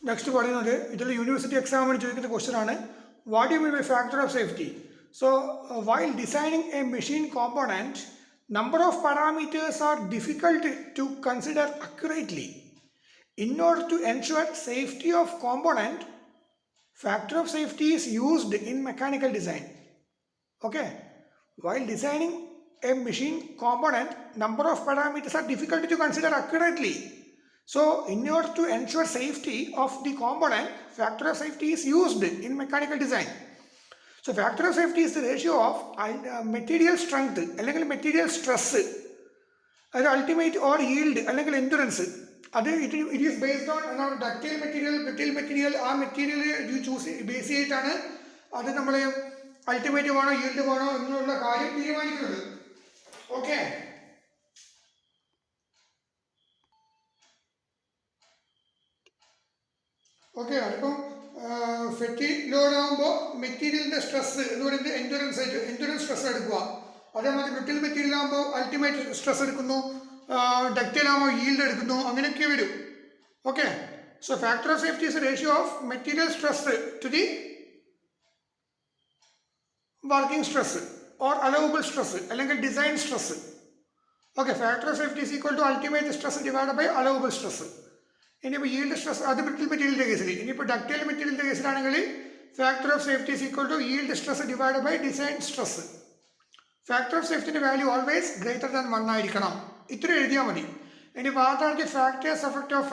Next പറയുന്നത് ഇതിൽ university എക്സാമിന് ചോദിക്കുന്ന ക്വസ്റ്റ്യൻ ആണ്, what you mean by factor of safety. So while designing a machine component, number of parameters are difficult to consider accurately. In order to ensure safety of component, factor of safety is used in mechanical design. Okay, while designing a machine component, number of parameters are difficult to consider accurately. So in order to ensure safety of the component, factor of safety is used in mechanical design. So factor of safety is the ratio of material strength അല്ലെങ്കിൽ material stress, അത് ultimate or yield അല്ലെങ്കിൽ endurance. അത് it is based on എന്താണ് ductile material, brittle material. ആ material choose base ചെയ്തിട്ടാണ് അത് നമ്മൾ ultimate വേണോ yield വേണോ എന്നുള്ള കാര്യം തീരുമാനിക്കുന്നത്. Okay, okay. അതിപ്പം ഫെറ്റി ലോഡ് ആകുമ്പോൾ മെറ്റീരിയലിൻ്റെ സ്ട്രെസ് എന്ന് പറയുന്നത് എൻഡുറൻസ് സ്ട്രെസ് എടുക്കുക. അതേമാതിരി ബ്രിട്ടിൽ മെറ്റീരിയൽ ആകുമ്പോൾ അൾട്ടിമേറ്റ് സ്ട്രെസ് എടുക്കുന്നു, ഡക്റ്റൈൽ ആകുമ്പോൾ yield എടുക്കുന്നു, അങ്ങനെയൊക്കെ വരും. Okay, so factor of safety is ratio of material stress to the working stress or allowable stress അല്ലെങ്കിൽ design stress. Okay, factor of safety is equal to ultimate stress divide by allowable stress. ഇനിയിപ്പോൾ yield stress അത് brittle മെറ്റീരിയലിൻ്റെ കേസിൽ. ഇനിയിപ്പോൾ ductile മെറ്റീരിയലിൻ്റെ കേസിലാണെങ്കിൽ factor of safety is equal to yield stress divide by design stress. Factor of സേഫ്റ്റിൻ്റെ value always greater than 1 ആയിരിക്കണം. ഇത്ര എഴുതിയാൽ മതി. ഇനി what are the factors effect of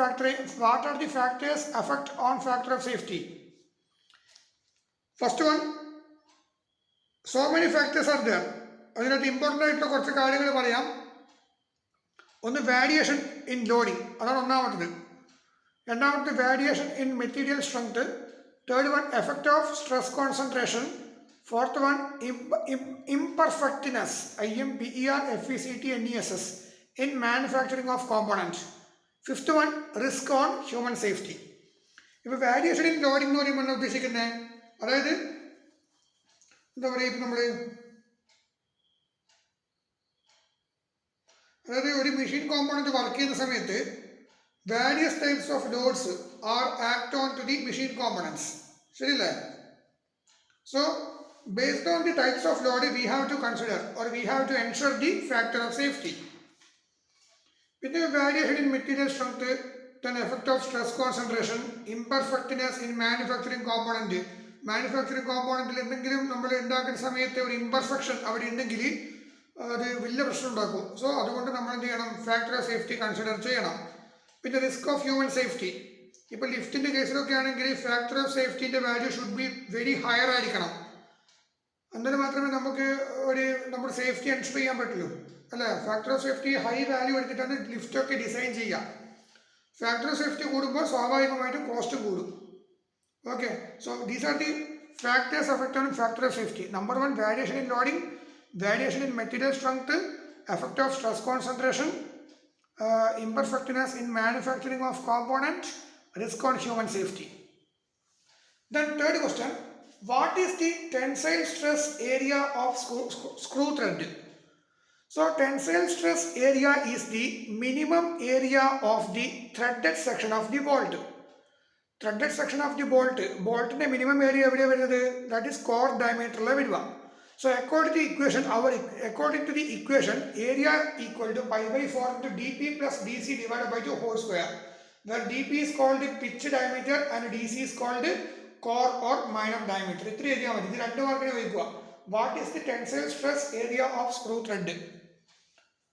what are the factors effect on factor of safety? First one, so many factors are there. അതിനകത്ത് important ആയിട്ടുള്ള കുറച്ച് കാര്യങ്ങൾ പറയാം. ഒന്ന് വാരിയേഷൻ ഇൻ ലോഡിങ്, അതാണ് ഒന്നാമത്തത്. രണ്ടാമത്തെ variation in material strength. Third one effect of stress concentration. Fourth one imperfectness, imperfectness in manufacturing of components. Fifth one risk on human safety. ഇപ്പോൾ വാരിയേഷൻ ഇൻ ലോഡിംഗ് എന്ന് പറയുമ്പോൾ ഉദ്ദേശിക്കുന്നത് അതായത് എന്താ പറയുക, ഇപ്പം നമ്മൾ അതായത് ഒരു മെഷീൻ കോമ്പോണൻറ്റ് വർക്ക് ചെയ്യുന്ന സമയത്ത് various types of loads are act on to the machine components. ശരിയല്ലേ? So based on the types of load we have to consider or we have to ensure the factor of safety. With the variation in material strength, then effect of stress concentration, imperfectness in manufacturing component. Manufacturing കോമ്പോണൻറ്റിൽ എന്തെങ്കിലും നമ്മൾ ഉണ്ടാക്കുന്ന സമയത്ത് ഒരു imperfection അവിടെ ഉണ്ടെങ്കിൽ അത് വലിയ പ്രശ്നം ഉണ്ടാക്കും. സോ അതുകൊണ്ട് നമ്മൾ എന്ത് ചെയ്യണം, ഫാക്ടർ ഓഫ് സേഫ്റ്റി കൺസിഡർ ചെയ്യണം. പിന്നെ റിസ്ക് ഓഫ് ഹ്യൂമൻ സേഫ്റ്റി. ഇപ്പോൾ ലിഫ്റ്റിൻ്റെ കേസിലൊക്കെ ആണെങ്കിൽ ഫാക്ടർ ഓഫ് സേഫ്റ്റിൻ്റെ value should be very higher ആയിരിക്കണം. എന്നിട്ട് മാത്രമേ നമുക്ക് നമ്മുടെ സേഫ്റ്റി എൻഷുർ ചെയ്യാൻ പറ്റുള്ളൂ, അല്ലേ? Factor of safety high value എടുത്തിട്ടാണ് ലിഫ്റ്റൊക്കെ ഡിസൈൻ ചെയ്യുക. ഫാക്ടർ ഓഫ് സേഫ്റ്റി കൂടുമ്പോൾ സ്വാഭാവികമായിട്ടും കോസ്റ്റ് കൂടും. Okay, so these are the factors effect on factor of safety. Number one, variation in loading, variation in material strength, effect of stress concentration, imperfectness in manufacturing of component, risk on human safety. Then third question, what is the tensile stress area of screw thread? So tensile stress area is the minimum area of the threaded section of the bolt. Threaded section of the bolt minimum area എവിടെയാണ് വരുന്നത്? That is core diameter വരിക. So according to the equation, area equal to pi by 4 into dp plus dc divided by 2 whole square, where dp is called the pitch diameter and dc is called core or minor diameter. ഇത്ര എഴുതിയാൽ മതി. ഇത് 2 മാർക്കിന് വയ്ക്കുക. What is the tensile stress area of screw thread?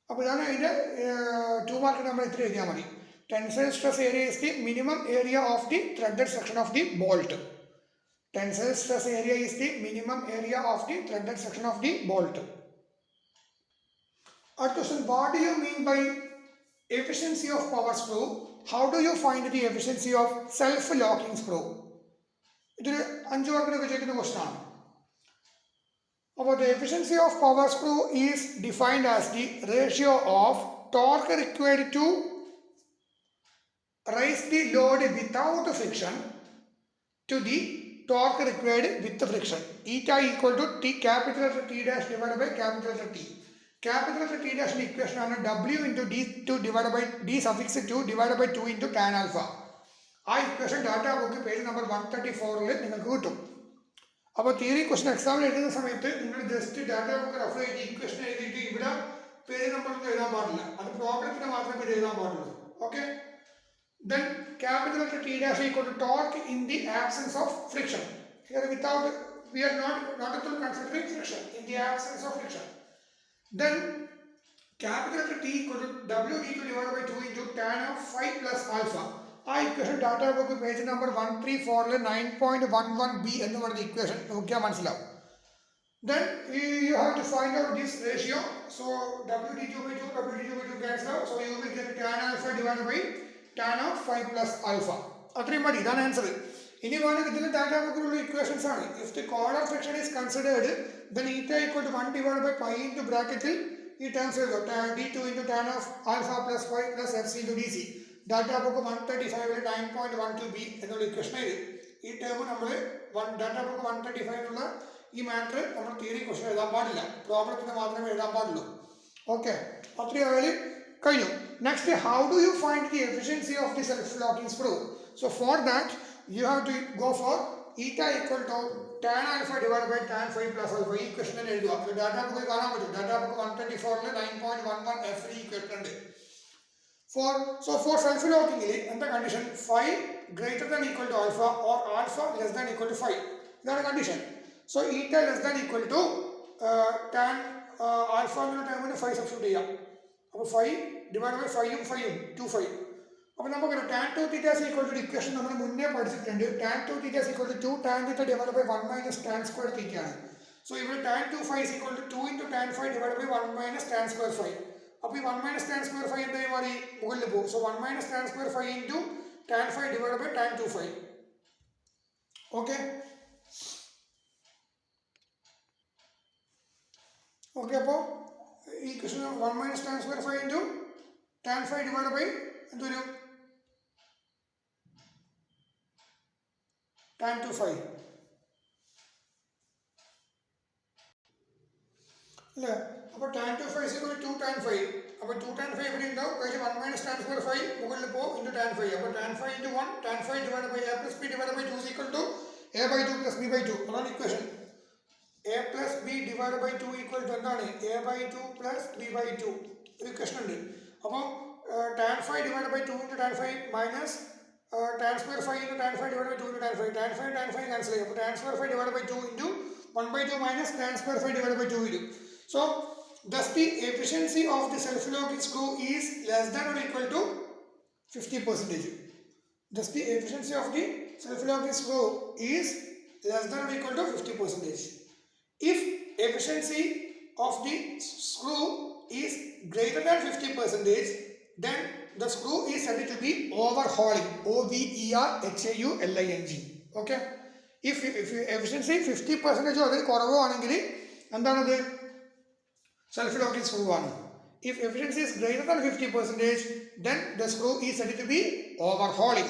അപ്പോൾ ഇതാണ് അതിൻ്റെ 2 മാർക്കിന് നമ്മൾ ഇത്ര എഴുതിയാൽ മതി. Tensile stress area is the minimum area of the threaded section of the bolt. Tensile stress area is the minimum area of the threaded section of the bolt. Our question, what do you mean by efficiency of power screw? How do you find the efficiency of self-locking screw? ഇതൊരു 5 മാർക്കിനൊക്കെ ചോദിക്കുന്ന question ആണ്. അപ്പോൾ the efficiency of power screw is defined as the ratio of torque required to raise the load without friction to the torque required with the friction. Eta equal to T, capital T dash divided by capital T. Capital T dash equation ആണ് W into D2 divided by D suffix 2 divided by 2 into tan alpha. ആ equation data book page number 134 നിങ്ങൾക്ക് കിട്ടും. അപ്പോൾ theory question എക്സാമിന് എഴുതുന്ന സമയത്ത് നിങ്ങൾ just data book refer ചെയ്ത് ഇക്വേഷൻ എഴുതിയിട്ട് ഇവിടെ പേജ് നമ്പർ ഒന്നും എഴുതാൻ പാടില്ല. അത് പ്രോബ്ലത്തിന് മാത്രമേ പേജ് എഴുതാൻ പാടുള്ളൂ. Okay. Then capital letter T dash equal to torque in the absence of friction. Here without, we are not at all considering friction, in the absence of friction. Then capital letter T equal to W d2 divided by 2 into tan of phi plus alpha. ആ equation data book page number 134 9.11b എന്ന് പറയുന്ന equation നോക്കിയാൽ മനസ്സിലാവും. Then you have to find out this ratio. So W d2 by 2, W d2 by 2 cancel out. So you will get tan alpha divided by tan of phi plus alpha. അത്രയും മതി. ഇതാണ് answer. ഇനി വേണമെങ്കിൽ ഇതിന് data ബുക്കിലുള്ള equations ആണ്. If the corner friction is considered then eta equal to 1 divided by pi into ബ്രാക്കറ്റിൽ ഈ terms എഴുതുക. d2 into tan of alpha plus phi plus fc into dc. Data book 135 9.12b എന്നുള്ള equation എഴുതി. ഈ term നമ്മൾ data book 135 ഈ matter നമ്മൾ theory question എഴുതാൻ പാടില്ല. പ്രോബ്ലത്തിന് മാത്രമേ എഴുതാൻ പാടുള്ളൂ. ഓക്കെ. അത്രയും ആയാലും കഴിഞ്ഞു. Next, how do you find the efficiency of the self-locking screw? So for that, you have to go for eta equal to tan alpha divided by tan phi plus alpha. ഈ equation തന്നെ എഴുതുക. Data ബുക്കിൽ കാണാൻ പറ്റും. Data book 134 9.11 f equation ഉണ്ട്. For self-locking എന്താ condition? phi greater than equal to alpha or alpha less than equal to phi. ഇതാണ് condition. So eta less than equal to tan alpha എന്നുള്ള ടൈമിന് phi സബ്സ്റ്റിറ്റ്യൂട്ട് ചെയ്യാം. അപ്പോൾ phi divide by ഫൈയും 2 phi. അപ്പോൾ നമുക്ക് tan 2 theta is equal to equation നമ്മൾ മുന്നേ പഠിച്ചിട്ടുണ്ട്. tan 2 theta is equal to 2 tan theta divided by 1 minus tan square theta ആണ്. സോ ഇവിടെ tan 2 phi is equal to 2 into tan phi divided by 1 minus tan square phi. അപ്പോൾ ഈ 1 minus tan square phi എന്തായി മാറി? മുകളിൽ പോകും. So 1 minus tan square phi into tan phi divided by tan 2 phi. Okay. Okay. അപ്പോൾ ഈ equation 1 minus tan square phi into tan phi divided by എന്തൊരു tan 2 phi അല്ലേ? അപ്പോൾ tan 2 phi is equal to 2 tan phi. അപ്പോൾ 2 tan phi എവിടെ ഉണ്ടാവും? കഴിഞ്ഞ് 1 minus tan square phi മുകളിൽ പോകും into tan phi. അപ്പോൾ tan phi into 1 tan phi divided by a plus b divided by 2 is equal to a by 2 plus b by 2. അതാണ് equation. a plus b divided by 2 equal to എന്താണ്? a by 2 plus b by 2. ഒരു equation ഉണ്ട്. അപ്പോൾ tan phi divided by 2 into tan phi minus tan square phi into tan phi divided by 2 into tan phi. Tan phi cancel ചെയ്യും. അപ്പോൾ tan square phi divided by 2 into 1 by 2 minus tan square phi divided by 2 വരും. So thus the efficiency of the self-locking screw is less than or equal to 50%. Thus the efficiency of the self-locking screw is less than or equal to 50%. If efficiency of the screw is greater than 50%, then the screw is said to be overhauling. overhauling. Okay. If efficiency 50% അതിൽ കുറവാണെങ്കിൽ എന്താണത്? self-locking screw ആണ്. If efficiency is greater than 50%, then the screw is said to be overhauling.